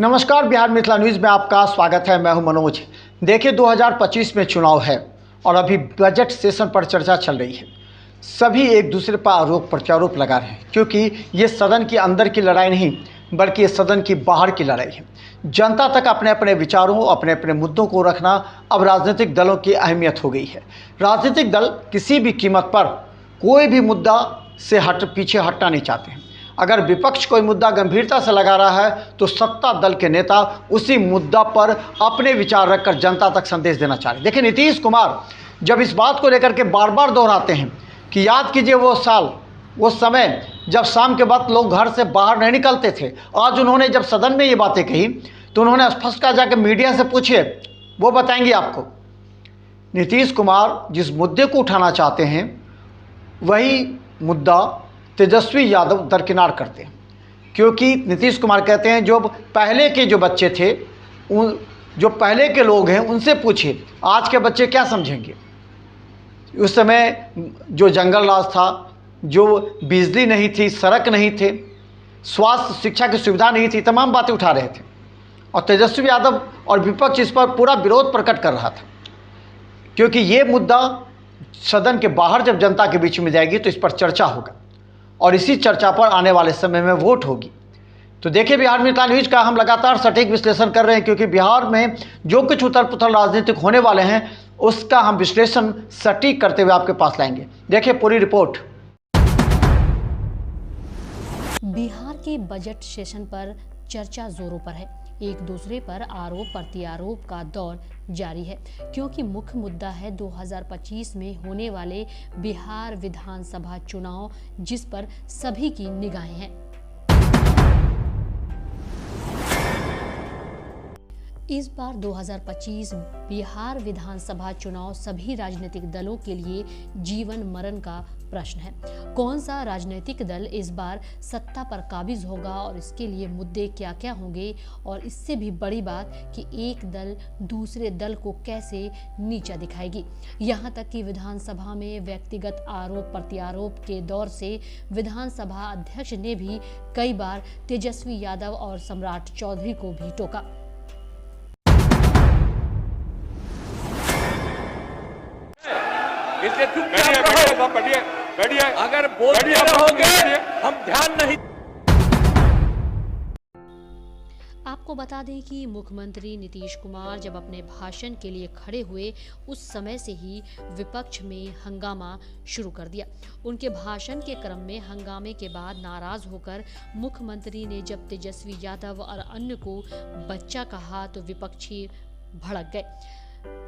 नमस्कार, बिहार मिथिला न्यूज़ में आपका स्वागत है। मैं हूं मनोज। देखिए, 2025 में चुनाव है और अभी बजट सेशन पर चर्चा चल रही है। सभी एक दूसरे पर आरोप प्रत्यारोप लगा रहे हैं, क्योंकि ये सदन की अंदर की लड़ाई नहीं बल्कि ये सदन की बाहर की लड़ाई है। जनता तक अपने अपने विचारों, अपने अपने मुद्दों को रखना अब राजनीतिक दलों की अहमियत हो गई है। राजनीतिक दल किसी भी कीमत पर कोई भी मुद्दा से पीछे हटना नहीं चाहते हैं। अगर विपक्ष कोई मुद्दा गंभीरता से लगा रहा है तो सत्ता दल के नेता उसी मुद्दा पर अपने विचार रखकर जनता तक संदेश देना चाह रहे हैं। देखिए, नीतीश कुमार जब इस बात को लेकर के बार बार दोहराते हैं कि याद कीजिए वो समय जब शाम के वक्त लोग घर से बाहर नहीं निकलते थे। आज उन्होंने जब सदन में ये बातें कही तो उन्होंने स्पष्ट कहा, जाकर मीडिया से पूछिए, वो बताएंगे आपको। नीतीश कुमार जिस मुद्दे को उठाना चाहते हैं वही मुद्दा तेजस्वी यादव दरकिनार करते हैं, क्योंकि नीतीश कुमार कहते हैं जो पहले के जो बच्चे थे, जो पहले के लोग हैं, उनसे पूछिए आज के बच्चे क्या समझेंगे। उस समय जो जंगल राज था, जो बिजली नहीं थी, सड़क नहीं थे, स्वास्थ्य शिक्षा की सुविधा नहीं थी, तमाम बातें उठा रहे थे और तेजस्वी यादव और विपक्ष इस पर पूरा विरोध प्रकट कर रहा था, क्योंकि ये मुद्दा सदन के बाहर जब जनता के बीच में जाएगी तो इस पर चर्चा होगा और इसी चर्चा पर आने वाले समय में वोट होगी। तो देखिए, बिहार मिथिला न्यूज़ का हम लगातार सटीक विश्लेषण कर रहे हैं, क्योंकि बिहार में जो कुछ उथल पुथल राजनीतिक होने वाले हैं उसका हम विश्लेषण सटीक करते हुए आपके पास लाएंगे। देखिए पूरी रिपोर्ट। बिहार के बजट सेशन पर चर्चा जोरों पर है। एक दूसरे पर आरोप प्रत्यारोप का दौर जारी है, क्योंकि मुख्य मुद्दा है 2025 में होने वाले बिहार विधानसभा चुनाव, जिस पर सभी की निगाहें हैं। इस बार 2025 बिहार विधानसभा चुनाव सभी राजनीतिक दलों के लिए जीवन मरण का प्रश्न है। कौन सा राजनीतिक दल इस बार सत्ता पर काबिज होगा और इसके लिए मुद्दे क्या क्या होंगे, और इससे भी बड़ी बात कि एक दल दूसरे दल को कैसे नीचा दिखाएगी। यहाँ तक कि विधानसभा में व्यक्तिगत आरोप प्रत्यारोप के दौर से विधानसभा अध्यक्ष ने भी कई बार तेजस्वी यादव और सम्राट चौधरी को भी टोका। इसलिए चुपचाप बैठिए। अगर बोलते रहोगे हम ध्यान नहीं। आपको बता दें कि मुख्यमंत्री नीतीश कुमार जब अपने भाषण के लिए खड़े हुए उस समय से ही विपक्ष में हंगामा शुरू कर दिया। उनके भाषण के क्रम में हंगामे के बाद नाराज होकर मुख्यमंत्री ने जब तेजस्वी यादव और अन्य को बच्चा कहा तो विपक्षी भड़क गए।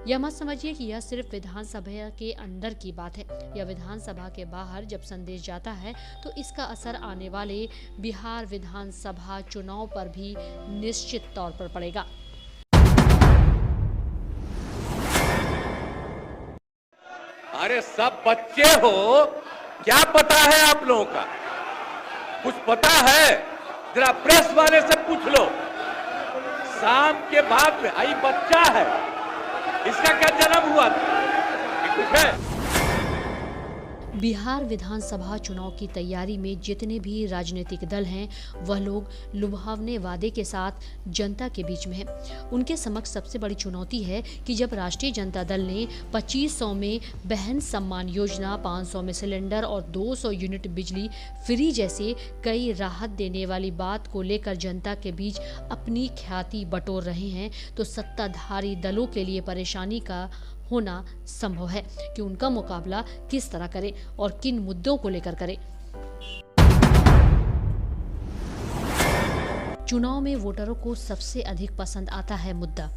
यह मत समझिए कि यह सिर्फ विधानसभा के अंदर की बात है। यह विधानसभा के बाहर जब संदेश जाता है तो इसका असर आने वाले बिहार विधानसभा चुनाव पर भी निश्चित तौर पर पड़ेगा। अरे सब बच्चे हो, क्या पता है आप लोगों का? कुछ पता है? जरा प्रेस वाले से पूछ लो। शाम के बाद में आई बच्चा है, इसका क्या जन्म हुआ था? कुछ है? बिहार विधानसभा चुनाव की तैयारी में जितने भी राजनीतिक दल हैं वह लोग लुभावने वादे के साथ जनता के बीच में हैं। उनके समक्ष सबसे बड़ी चुनौती है कि जब राष्ट्रीय जनता दल ने 2500 में बहन सम्मान योजना, 500 में सिलेंडर और 200 यूनिट बिजली फ्री जैसे कई राहत देने वाली बात को लेकर जनता के बीच अपनी ख्याति बटोर रहे हैं, तो सत्ताधारी दलों के लिए परेशानी का होना संभव है कि उनका मुकाबला किस तरह करें और किन मुद्दों को लेकर करें। चुनाव में वोटरों को सबसे अधिक पसंद आता है मुद्दा।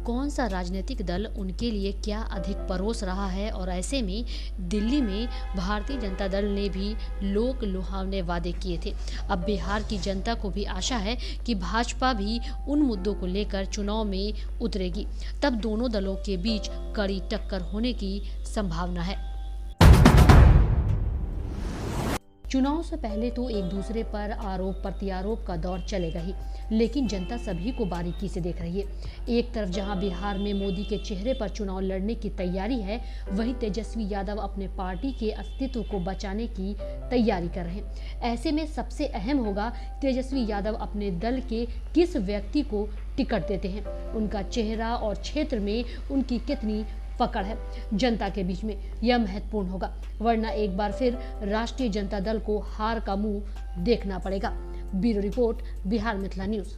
कौन सा राजनीतिक दल उनके लिए क्या अधिक परोस रहा है, और ऐसे में दिल्ली में भारतीय जनता दल ने भी लोक लुभावने वादे किए थे। अब बिहार की जनता को भी आशा है कि भाजपा भी उन मुद्दों को लेकर चुनाव में उतरेगी। तब दोनों दलों के बीच कड़ी टक्कर होने की संभावना है। चुनाव से पहले तो एक दूसरे पर आरोप प्रत्यारोप का दौर चलेगा ही, लेकिन जनता सभी को बारीकी से देख रही है। एक तरफ जहां बिहार में मोदी के चेहरे पर चुनाव लड़ने की तैयारी है, वहीं तेजस्वी यादव अपने पार्टी के अस्तित्व को बचाने की तैयारी कर रहे हैं। ऐसे में सबसे अहम होगा तेजस्वी यादव अपने दल के किस व्यक्ति को टिकट देते हैं, उनका चेहरा और क्षेत्र में उनकी कितनी पकड़ है जनता के बीच में, यह महत्वपूर्ण होगा। वरना एक बार फिर राष्ट्रीय जनता दल को हार का मुंह देखना पड़ेगा। Bureau report, Bihar Mithila news.